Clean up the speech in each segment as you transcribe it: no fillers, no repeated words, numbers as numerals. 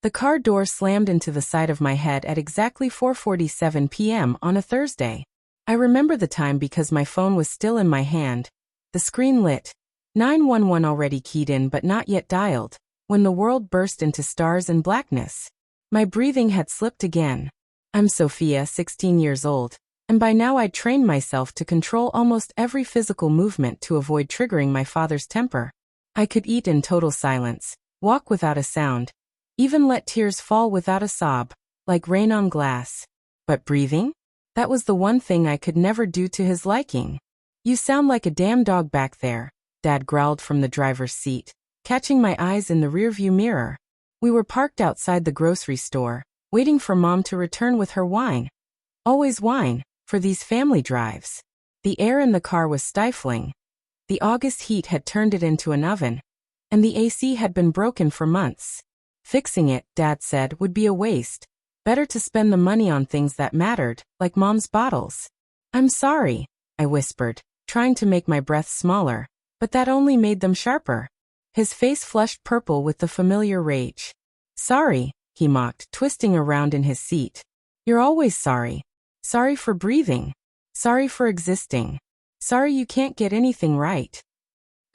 The car door slammed into the side of my head at exactly 4:47 p.m. on a Thursday. I remember the time because my phone was still in my hand. The screen lit. 911 already keyed in but not yet dialed, when the world burst into stars and blackness. My breathing had slipped again. I'm Sophia, 16 years old, and by now I'd trained myself to control almost every physical movement to avoid triggering my father's temper. I could eat in total silence, walk without a sound, even let tears fall without a sob, like rain on glass. But breathing? That was the one thing I could never do to his liking. You sound like a damn dog back there, Dad growled from the driver's seat, catching my eyes in the rearview mirror. We were parked outside the grocery store, waiting for Mom to return with her wine. Always wine, for these family drives. The air in the car was stifling. The August heat had turned it into an oven, and the AC had been broken for months. Fixing it, Dad said, would be a waste. Better to spend the money on things that mattered, like Mom's bottles. I'm sorry, I whispered, trying to make my breath smaller, but that only made them sharper. His face flushed purple with the familiar rage. Sorry, he mocked, twisting around in his seat. You're always sorry. Sorry for breathing. Sorry for existing. Sorry you can't get anything right.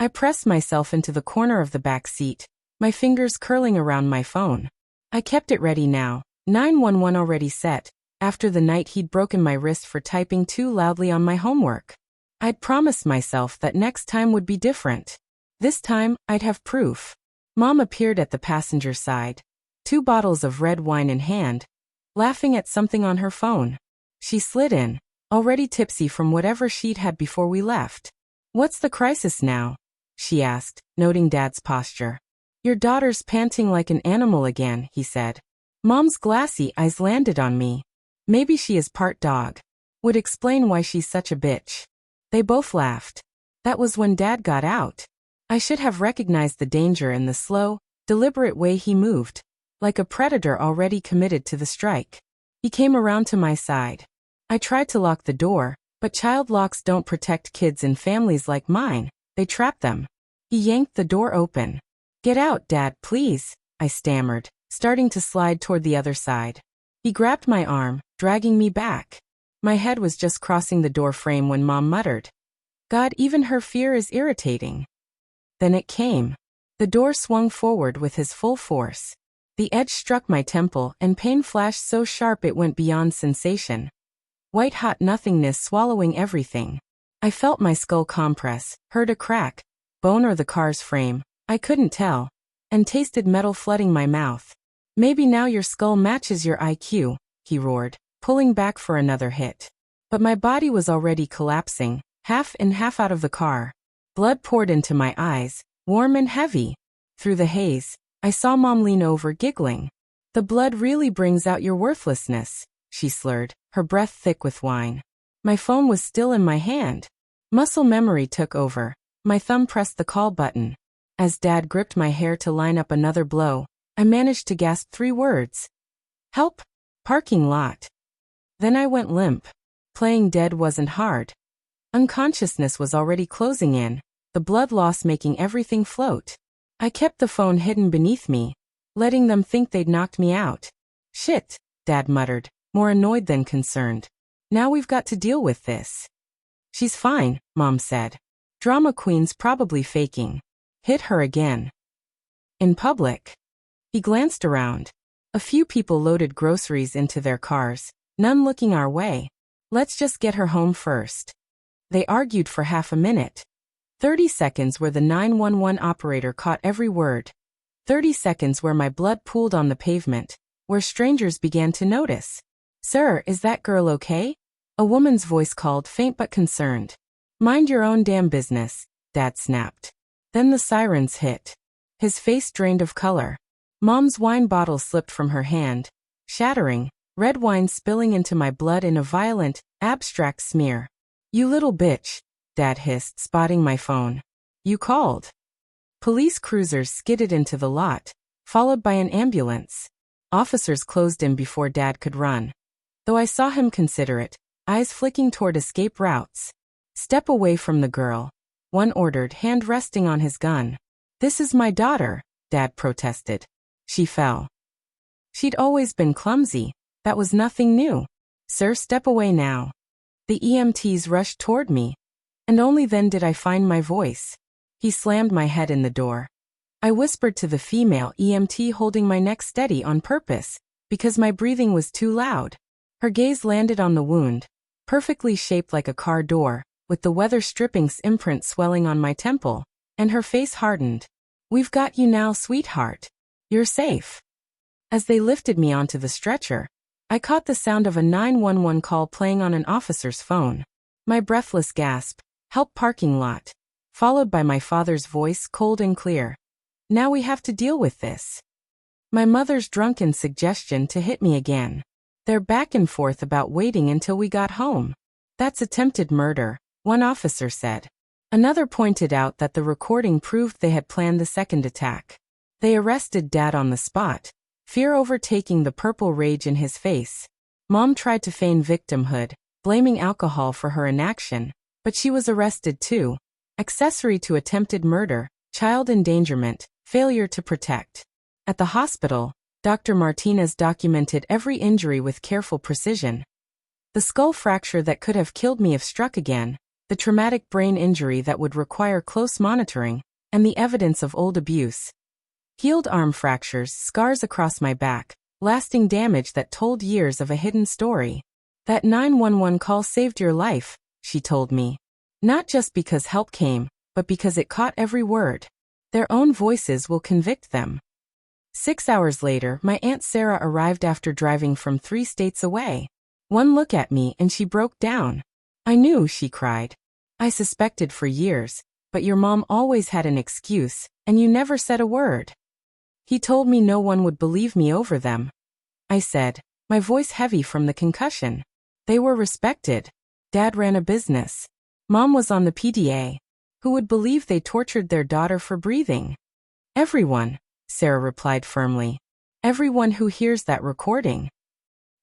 I pressed myself into the corner of the back seat, my fingers curling around my phone. I kept it ready now, 911 already set, after the night he'd broken my wrist for typing too loudly on my homework. I'd promised myself that next time would be different. This time, I'd have proof. Mom appeared at the passenger side, 2 bottles of red wine in hand, laughing at something on her phone. She slid in, already tipsy from whatever she'd had before we left. What's the crisis now? She asked, noting Dad's posture. Your daughter's panting like an animal again, he said. Mom's glassy eyes landed on me. Maybe she is part dog. Would explain why she's such a bitch. They both laughed. That was when Dad got out. I should have recognized the danger in the slow, deliberate way he moved, like a predator already committed to the strike. He came around to my side. I tried to lock the door, but child locks don't protect kids in families like mine, they trap them. He yanked the door open. Get out, Dad, please, I stammered, starting to slide toward the other side. He grabbed my arm, dragging me back. My head was just crossing the door frame when Mom muttered, God, even her fear is irritating. Then it came. The door swung forward with his full force. The edge struck my temple and pain flashed so sharp it went beyond sensation. White-hot nothingness swallowing everything. I felt my skull compress, heard a crack, bone or the car's frame, I couldn't tell, and tasted metal flooding my mouth. Maybe now your skull matches your IQ, he roared, pulling back for another hit. But my body was already collapsing, half in, half out of the car. Blood poured into my eyes, warm and heavy. Through the haze, I saw Mom lean over, giggling. The blood really brings out your worthlessness, she slurred, her breath thick with wine. My phone was still in my hand. Muscle memory took over. My thumb pressed the call button. As Dad gripped my hair to line up another blow, I managed to gasp 3 words. Help! Parking lot. Then I went limp. Playing dead wasn't hard. Unconsciousness was already closing in, the blood loss making everything float. I kept the phone hidden beneath me, letting them think they'd knocked me out. Shit, Dad muttered, more annoyed than concerned. Now we've got to deal with this. She's fine, Mom said. Drama queen's probably faking. Hit her again. In public. He glanced around. A few people loaded groceries into their cars, none looking our way. Let's just get her home first. They argued for half a minute. 30 seconds where the 911 operator caught every word. 30 seconds where my blood pooled on the pavement, where strangers began to notice. Sir, is that girl okay? A woman's voice called, faint but concerned. Mind your own damn business, Dad snapped. Then the sirens hit. His face drained of color. Mom's wine bottle slipped from her hand, shattering, red wine spilling into my blood in a violent, abstract smear. You little bitch, Dad hissed, spotting my phone. You called. Police cruisers skidded into the lot, followed by an ambulance. Officers closed in before Dad could run. Though I saw him consider it, eyes flicking toward escape routes. Step away from the girl, one ordered, hand resting on his gun. This is my daughter, Dad protested. She fell. She'd always been clumsy. That was nothing new. Sir, step away now. The EMTs rushed toward me, and only then did I find my voice. He slammed my head in the door. I whispered to the female EMT, holding my neck steady on purpose, because my breathing was too loud. Her gaze landed on the wound, perfectly shaped like a car door, with the weather stripping's imprint swelling on my temple, and her face hardened. "We've got you now, sweetheart. You're safe." As they lifted me onto the stretcher, I caught the sound of a 911 call playing on an officer's phone. My breathless gasp, "Help, parking lot," followed by my father's voice, cold and clear. "Now we have to deal with this." My mother's drunken suggestion to hit me again. Their back and forth about waiting until we got home. "That's attempted murder," one officer said. Another pointed out that the recording proved they had planned the second attack. They arrested Dad on the spot, fear overtaking the purple rage in his face. Mom tried to feign victimhood, blaming alcohol for her inaction, but she was arrested too. Accessory to attempted murder, child endangerment, failure to protect. At the hospital, Dr. Martinez documented every injury with careful precision. The skull fracture that could have killed me if struck again, the traumatic brain injury that would require close monitoring, and the evidence of old abuse. Healed arm fractures, scars across my back, lasting damage that told years of a hidden story. "That 911 call saved your life," she told me. "Not just because help came, but because it caught every word. Their own voices will convict them." 6 hours later, my Aunt Sarah arrived after driving from 3 states away. One look at me and she broke down. "I knew," she cried. "I suspected for years, but your mom always had an excuse, and you never said a word." "He told me no one would believe me over them," I said, my voice heavy from the concussion. "They were respected. Dad ran a business. Mom was on the PDA. Who would believe they tortured their daughter for breathing?" "Everyone," Sarah replied firmly. "Everyone who hears that recording."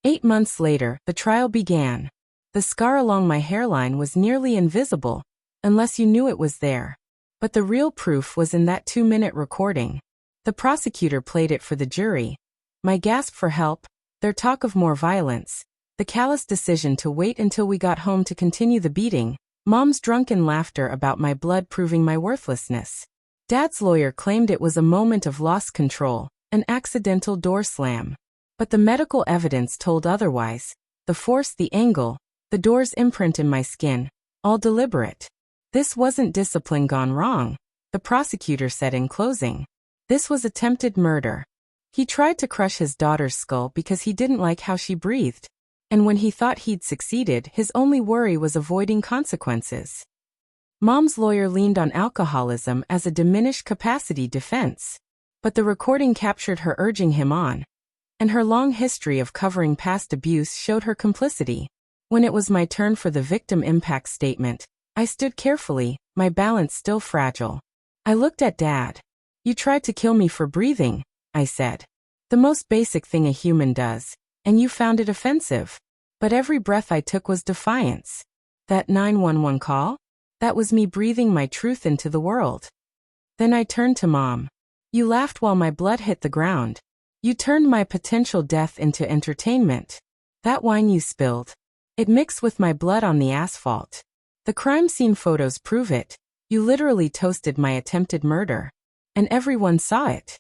8 months later, the trial began. The scar along my hairline was nearly invisible, unless you knew it was there. But the real proof was in that 2-minute recording. The prosecutor played it for the jury. My gasp for help, their talk of more violence, the callous decision to wait until we got home to continue the beating, Mom's drunken laughter about my blood proving my worthlessness. Dad's lawyer claimed it was a moment of lost control, an accidental door slam. But the medical evidence told otherwise. The force, the angle, the door's imprint in my skin, all deliberate. "This wasn't discipline gone wrong," the prosecutor said in closing. "This was attempted murder. He tried to crush his daughter's skull because he didn't like how she breathed. And when he thought he'd succeeded, his only worry was avoiding consequences." Mom's lawyer leaned on alcoholism as a diminished capacity defense. But the recording captured her urging him on. And her long history of covering past abuse showed her complicity. When it was my turn for the victim impact statement, I stood carefully, my balance still fragile. I looked at Dad. "You tried to kill me for breathing," I said. "The most basic thing a human does, and you found it offensive. But every breath I took was defiance. That 911 call? That was me breathing my truth into the world." Then I turned to Mom. "You laughed while my blood hit the ground. You turned my potential death into entertainment. That wine you spilled, it mixed with my blood on the asphalt. The crime scene photos prove it. You literally toasted my attempted murder. And everyone saw it."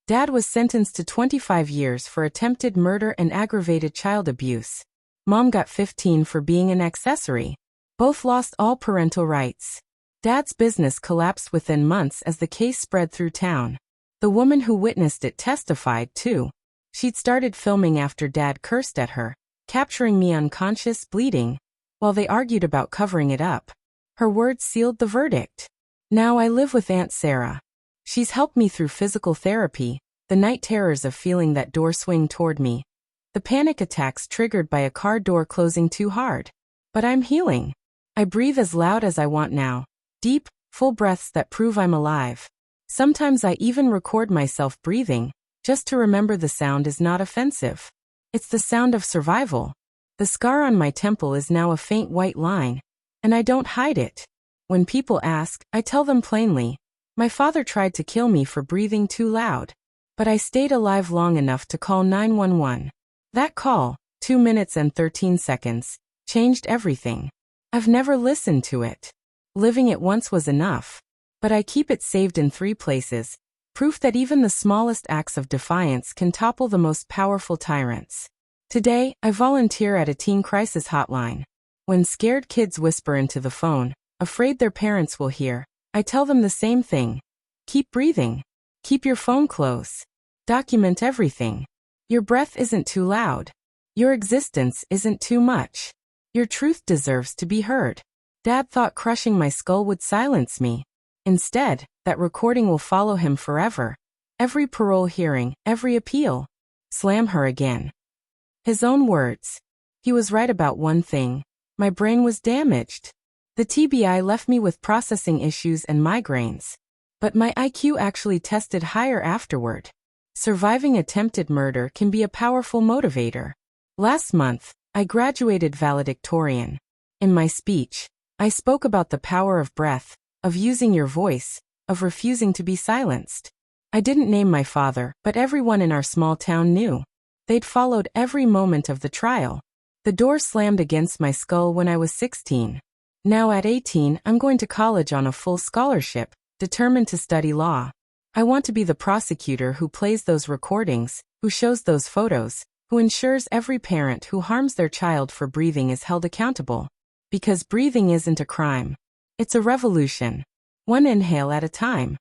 Dad was sentenced to 25 years for attempted murder and aggravated child abuse. Mom got 15 for being an accessory. Both lost all parental rights. Dad's business collapsed within months as the case spread through town. The woman who witnessed it testified, too. She'd started filming after Dad cursed at her, capturing me unconscious, bleeding, while they argued about covering it up. Her words sealed the verdict. Now I live with Aunt Sarah. She's helped me through physical therapy, the night terrors of feeling that door swing toward me, the panic attacks triggered by a car door closing too hard. But I'm healing. I breathe as loud as I want now. Deep, full breaths that prove I'm alive. Sometimes I even record myself breathing, just to remember the sound is not offensive. It's the sound of survival. The scar on my temple is now a faint white line, and I don't hide it. When people ask, I tell them plainly, my father tried to kill me for breathing too loud. But I stayed alive long enough to call 911. That call, 2 minutes and 13 seconds, changed everything. I've never listened to it. Living it once was enough. But I keep it saved in 3 places, proof that even the smallest acts of defiance can topple the most powerful tyrants. Today, I volunteer at a teen crisis hotline. When scared kids whisper into the phone, afraid their parents will hear, I tell them the same thing. Keep breathing. Keep your phone close. Document everything. Your breath isn't too loud. Your existence isn't too much. Your truth deserves to be heard. Dad thought crushing my skull would silence me. Instead, that recording will follow him forever. Every parole hearing, every appeal. Slam her again. His own words. He was right about one thing. My brain was damaged. The TBI left me with processing issues and migraines. But my IQ actually tested higher afterward. Surviving attempted murder can be a powerful motivator. Last month, I graduated valedictorian. In my speech, I spoke about the power of breath, of using your voice, of refusing to be silenced. I didn't name my father, but everyone in our small town knew. They'd followed every moment of the trial. The door slammed against my skull when I was 16. Now at 18, I'm going to college on a full scholarship, determined to study law. I want to be the prosecutor who plays those recordings, who shows those photos, who ensures every parent who harms their child for breathing is held accountable. Because breathing isn't a crime. It's a revolution. One inhale at a time.